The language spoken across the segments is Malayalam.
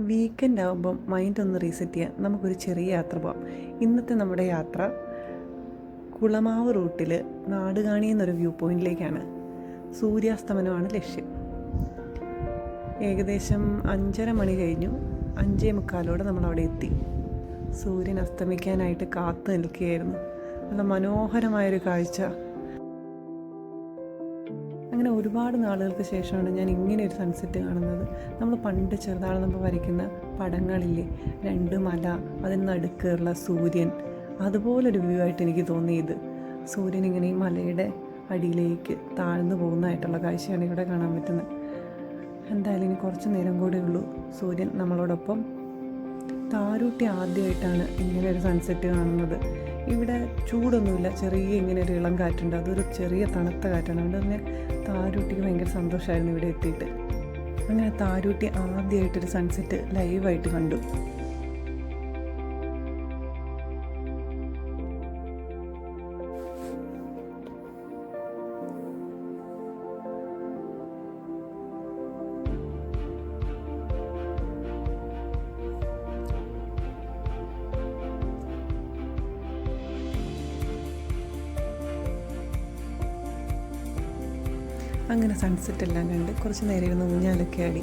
വീക്കെൻഡ് ആകുമ്പം മൈൻഡ് ഒന്ന് റീസെറ്റ് ചെയ്യാൻ നമുക്കൊരു ചെറിയ യാത്ര പോകാം. ഇന്നത്തെ നമ്മുടെ യാത്ര കുളമാവ് റൂട്ടിൽ നാടുകാണി എന്നൊരു വ്യൂ പോയിൻറ്റിലേക്കാണ്. സൂര്യാസ്തമനമാണ് ലക്ഷ്യം. ഏകദേശം 5:30 മണി കഴിഞ്ഞു. 5:45 നമ്മളവിടെ എത്തി. സൂര്യൻ അസ്തമിക്കാനായിട്ട് കാത്തു നിൽക്കുകയായിരുന്നു. നല്ല മനോഹരമായൊരു കാഴ്ച. അങ്ങനെ ഒരുപാട് നാളുകൾക്ക് ശേഷമാണ് ഞാൻ ഇങ്ങനെ ഒരു സൺസെറ്റ് കാണുന്നത്. നമ്മൾ പണ്ട് ചെറുതാണെന്നപ്പോൾ വരയ്ക്കുന്ന പടങ്ങളില്ലേ, 2 മല, അതിന് നടുക്കുള്ള സൂര്യൻ, അതുപോലൊരു വ്യൂ ആയിട്ട് എനിക്ക് തോന്നിയത്. സൂര്യൻ ഇങ്ങനെ ഈ മലയുടെ അടിയിലേക്ക് താഴ്ന്നു പോകുന്നതായിട്ടുള്ള കാഴ്ചയാണ് ഇവിടെ കാണാൻ പറ്റുന്നത്. എന്തായാലും ഇനി കുറച്ച് നേരം കൂടെ ഉള്ളൂ സൂര്യൻ നമ്മളോടൊപ്പം. താരൂട്ടി ആദ്യമായിട്ടാണ് ഇങ്ങനെ ഒരു സൺസെറ്റ് കാണുന്നത്. ഇവിടെ ചൂടൊന്നുമില്ല, ചെറിയ ഇങ്ങനെ ഒരു ഇളം കാറ്റുണ്ട്. അതൊരു ചെറിയ തണുത്ത കാറ്റാണ്. അതുകൊണ്ട് തന്നെ താരൂട്ടിക്ക് ഭയങ്കര സന്തോഷമായിരുന്നു ഇവിടെ എത്തിയിട്ട്. അങ്ങനെ താരൂട്ടി ആദ്യമായിട്ടൊരു സൺസെറ്റ് ലൈവായിട്ട് കണ്ടു. അങ്ങനെ സൺസെറ്റ് എല്ലാം കണ്ട് കുറച്ച് നേരം ഇരുന്ന് ഊഞ്ഞാലൊക്കെ ആടി.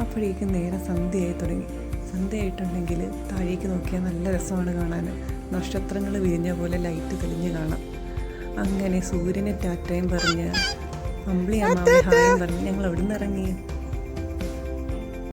അപ്പോഴേക്കും നേരെ സന്ധ്യയായി തുടങ്ങി. സന്ധ്യയായിട്ടുണ്ടെങ്കിൽ താഴേക്ക് നോക്കിയാൽ നല്ല രസമാണ് കാണാൻ. നക്ഷത്രങ്ങൾ വിരിഞ്ഞ പോലെ ലൈറ്റ് തെളിഞ്ഞ് കാണാം. അങ്ങനെ സൂര്യനെ ടാറ്റയും പറഞ്ഞ് അമ്പിളി അമ്മാവെ ഹായും പറഞ്ഞ് ഞങ്ങൾ അവിടെ നിന്ന് ഇറങ്ങി.